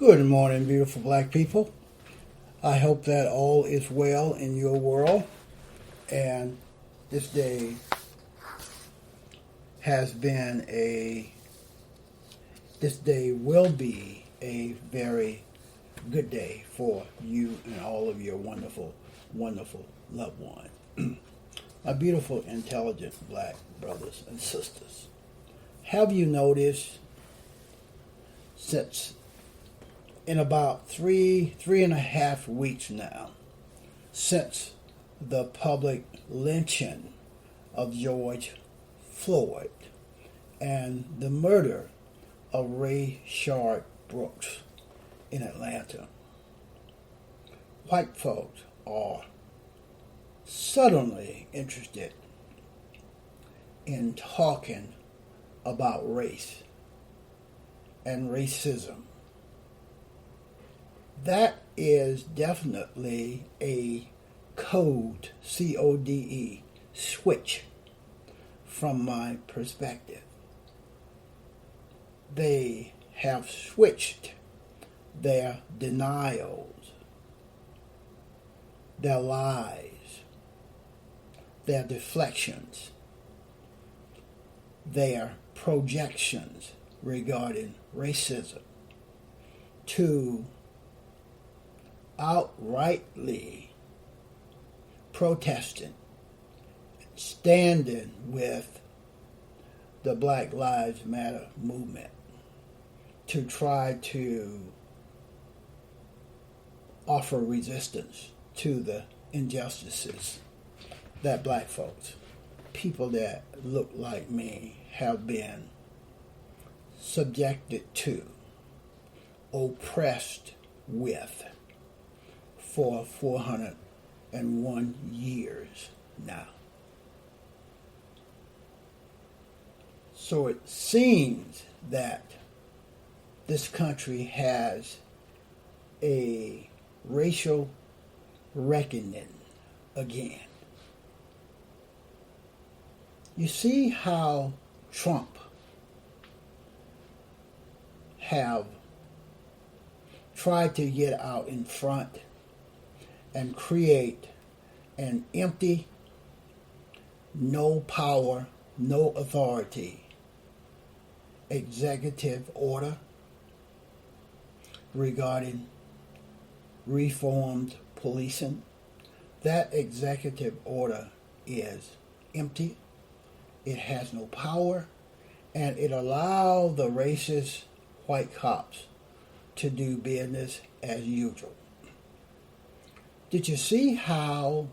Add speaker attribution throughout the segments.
Speaker 1: Good morning, beautiful black people. I hope that all is well in your world. And this day has been this day will be a very good day for you and all of your wonderful, wonderful loved ones. My beautiful, intelligent black brothers and sisters. Have you noticed since in about three and a half weeks now, since the public lynching of George Floyd and the murder of Rayshard Brooks in Atlanta, white folks are suddenly interested in talking about race and racism. That is definitely a code, CODE, switch from my perspective. They have switched their denials, their lies, their deflections, their projections regarding racism to outrightly protesting, standing with the Black Lives Matter movement to try to offer resistance to the injustices that black folks, people that look like me, have been subjected to, oppressed with for 401 years now. So it seems that this country has a racial reckoning again. You see how Trump have tried to get out in front and create an empty, no power, no authority executive order regarding reformed policing. That executive order is empty, it has no power, and it allows the racist white cops to do business as usual. Did you see how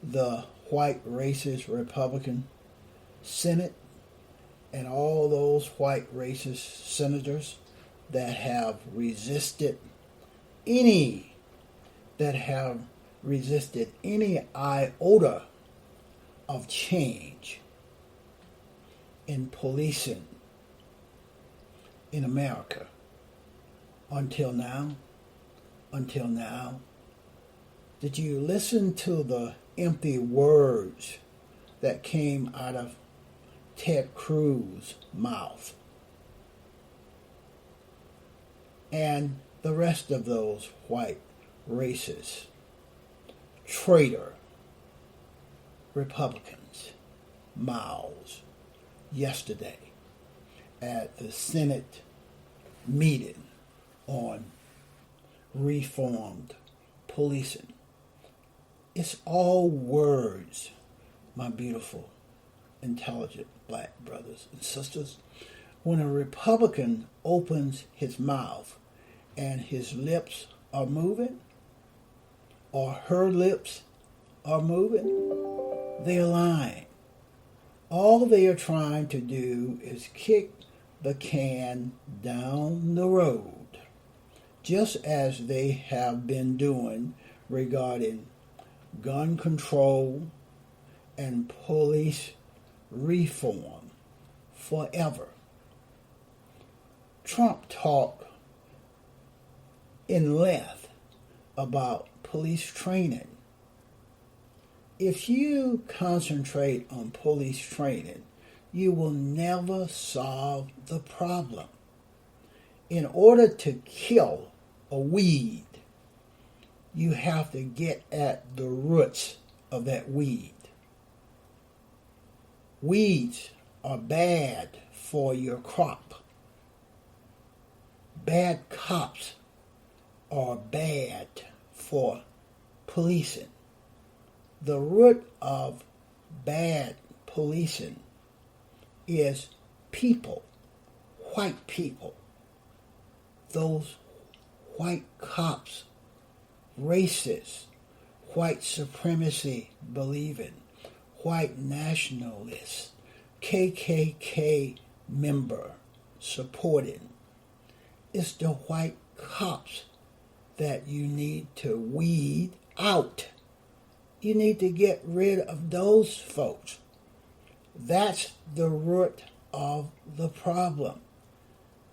Speaker 1: the white racist Republican Senate and all those white racist senators that have resisted any iota of change in policing in America until now? Did you listen to the empty words that came out of Ted Cruz's mouth? And the rest of those white racist, traitor Republicans' mouths yesterday at the Senate meeting on reformed policing. It's all words, my beautiful, intelligent black brothers and sisters. When a Republican opens his mouth and his lips are moving, or her lips are moving, they're lying. All they are trying to do is kick the can down the road, just as they have been doing regarding gun control and police reform forever. Trump talked in length about police training. If you concentrate on police training, you will never solve the problem. In order to kill a weed. You have to get at the roots of that weed. Weeds are bad for your crop. Bad cops are bad for policing. The root of bad policing is people, white people. Those white cops, racist, white supremacy believing, white nationalists, KKK member supporting. It's the white cops that you need to weed out. You need to get rid of those folks. That's the root of the problem.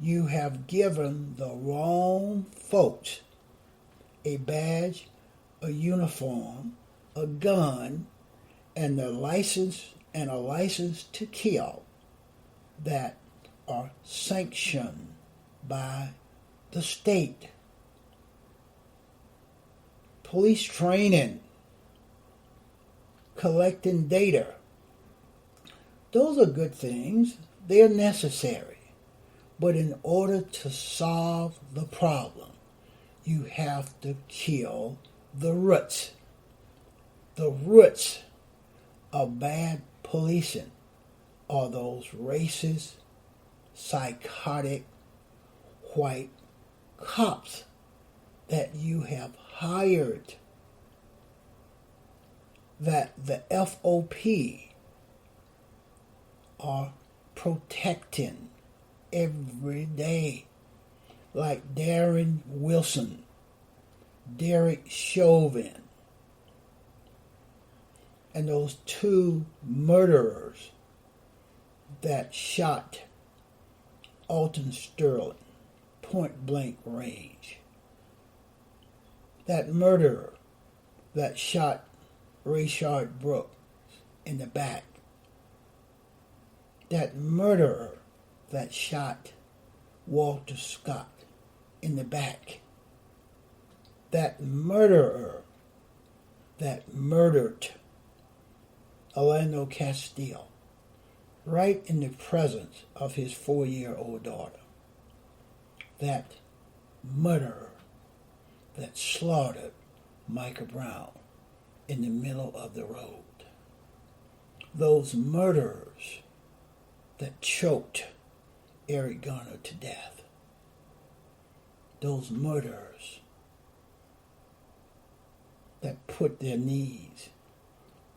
Speaker 1: You have given the wrong folks a badge, a uniform, a gun, and a license to kill that are sanctioned by the state. Police training, collecting data. Those are good things. They're necessary. But in order to solve the problem, you have to kill the roots. The roots of bad policing are those racist, psychotic, white cops that you have hired, that the FOP are protecting every day, like Darren Wilson, Derek Chauvin, and those two murderers that shot Alton Sterling, point blank range. That murderer that shot Rayshard Brooks in the back. That murderer that shot Walter Scott in the back. That murderer that murdered Orlando Castillo right in the presence of his 4-year-old daughter. That murderer that slaughtered Michael Brown in the middle of the road. Those murderers that choked Eric Garner to death. Those murderers that put their knees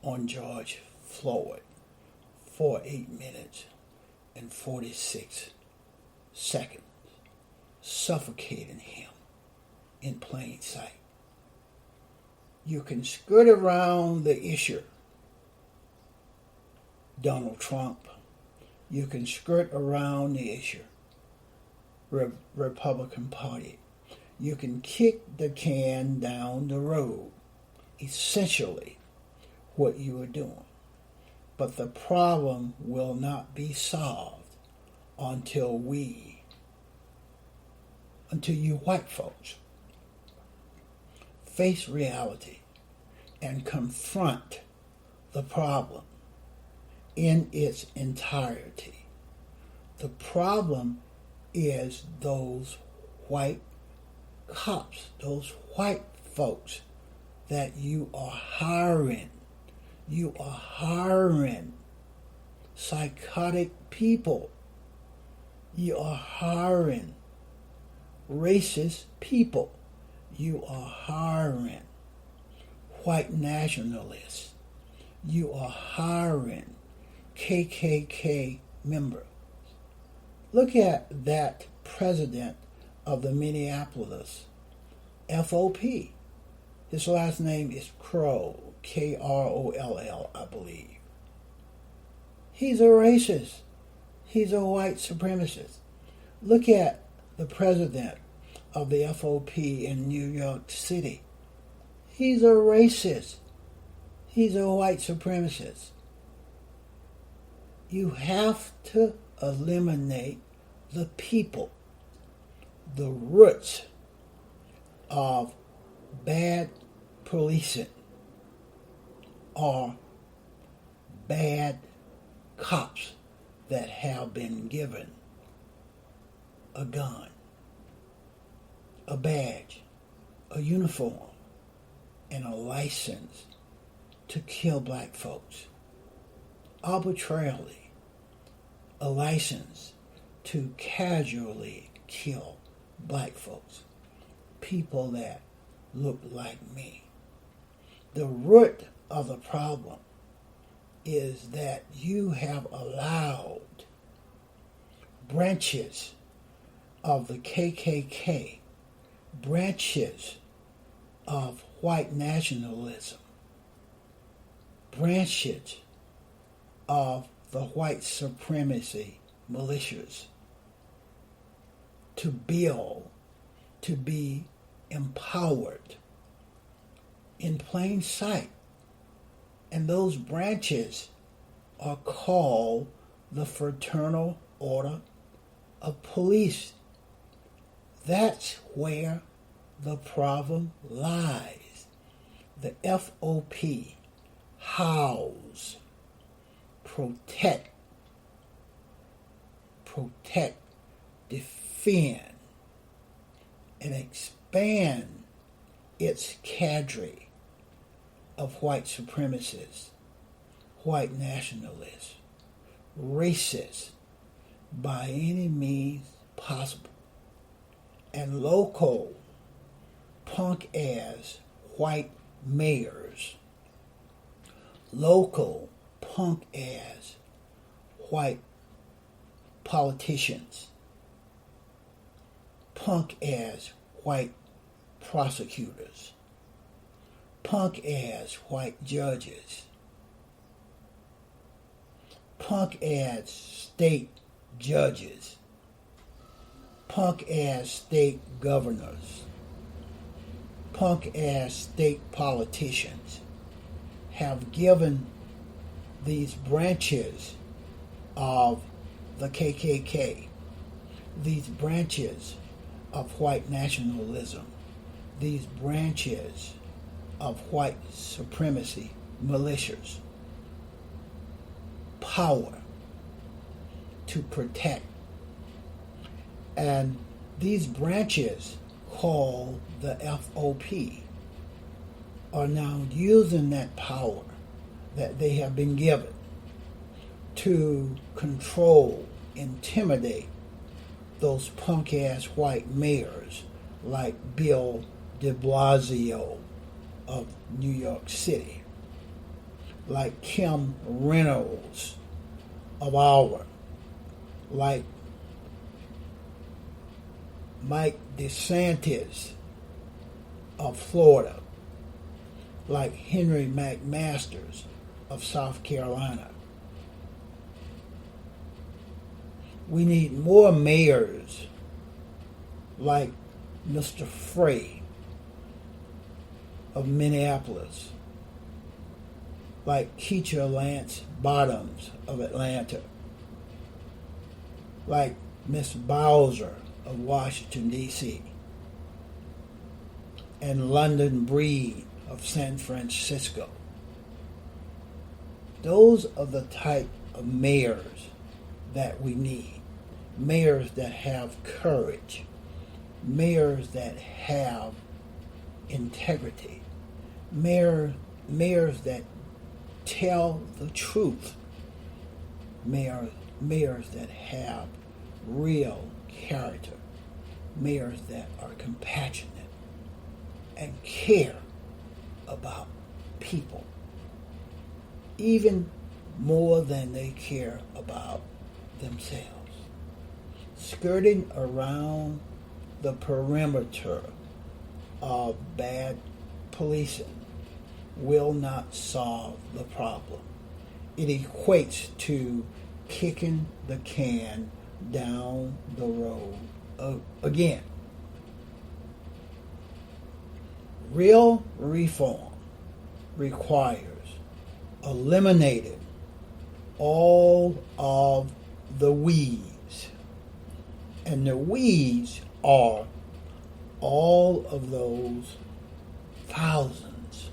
Speaker 1: on George Floyd for 8 minutes and 46 seconds, suffocating him in plain sight. You can skirt around the issue, Donald Trump. You can skirt around the issue, Republican Party. You can kick the can down the road, essentially what you are doing. But the problem will not be solved until you white folks face reality and confront the problem in its entirety. The problem is those white cops, those white folks that you are hiring. You are hiring psychotic people. You are hiring racist people. You are hiring white nationalists. You are hiring KKK members. Look at that president of the Minneapolis FOP. His last name is Kroll, Kroll, I believe. He's a racist. He's a white supremacist. Look at the president of the FOP in New York City. He's a racist. He's a white supremacist. You have to eliminate the people, the roots. of bad policing or bad cops that have been given a gun, a badge, a uniform, and a license to kill black folks. Arbitrarily, a license to casually kill black folks, people that look like me. The root of the problem is that you have allowed branches of the KKK, branches of white nationalism, branches of the white supremacy militias to build, to be empowered in plain sight. And those branches are called the Fraternal Order of Police. That's where the problem lies. The FOP house, protect, defend, and expand its cadre of white supremacists, white nationalists, racists, by any means possible, and local punk-ass white mayors, local punk-ass white politicians, punk-ass white prosecutors, punk-ass white judges, punk-ass state judges, punk-ass state governors, punk-ass state politicians have given these branches of the KKK, these branches of white nationalism, these branches of white supremacy militias power to protect. And these branches, called the FOP, are now using that power that they have been given to control, intimidate those punk-ass white mayors like Bill de Blasio of New York City, like Kim Reynolds of Howard, like Mike DeSantis of Florida, like Henry McMaster of South Carolina. We need more mayors like Mr. Frey of Minneapolis, like Keisha Lance Bottoms of Atlanta, like Miss Bowser of Washington, D.C., and London Breed of San Francisco. Those are the type of mayors that we need. Mayors that have courage, mayors that have integrity, mayors that tell the truth, mayors that have real character, mayors that are compassionate and care about people, even more than they care about themselves. Skirting around the perimeter of bad policing will not solve the problem. It equates to kicking the can down the road again. Real reform requires eliminating all of the weeds. And the weeds are all of those thousands,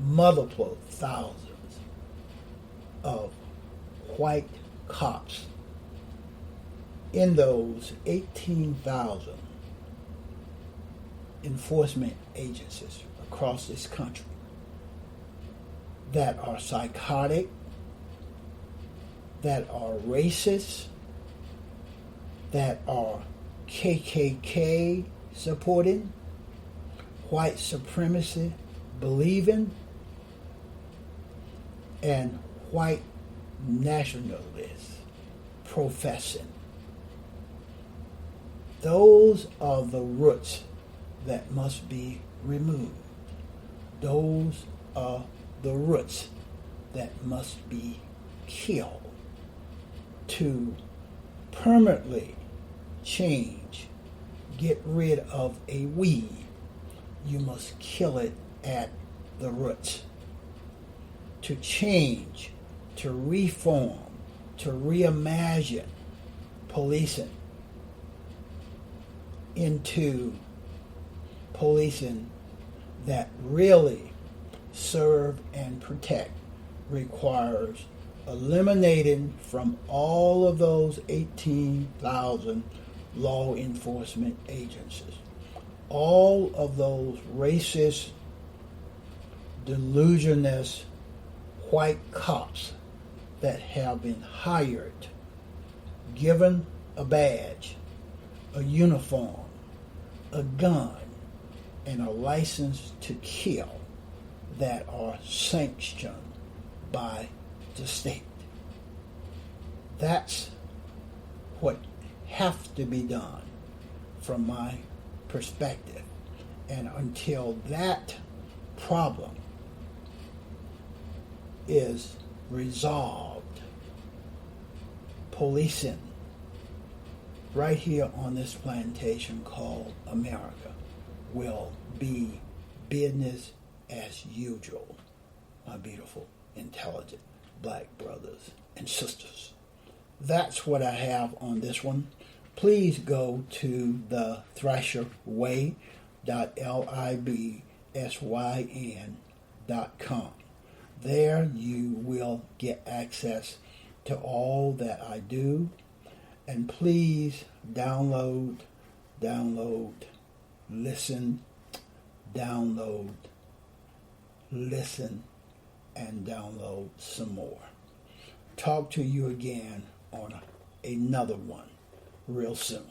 Speaker 1: multiple thousands of white cops in those 18,000 enforcement agencies across this country that are psychotic, that are racist, that are KKK supporting, white supremacy believing, and white nationalists professing. Those are the roots that must be removed. Those are the roots that must be killed to permanently change, get rid of a weed. You must kill it at the roots. To change, to reform, to reimagine policing into policing that really serve and protect requires eliminating from all of those 18,000 law enforcement agencies all of those racist, delusionist white cops that have been hired, given a badge, a uniform, a gun, and a license to kill that are sanctioned by the state. That's what has to be done from my perspective. And until that problem is resolved, policing right here on this plantation called America will be business as usual, my beautiful, intelligent black brothers and sisters. That's what I have on this one. Please go to the thrasherway.libsyn.com. There you will get access to all that I do. And please download, listen, and download some more. Talk to you again on another one real soon.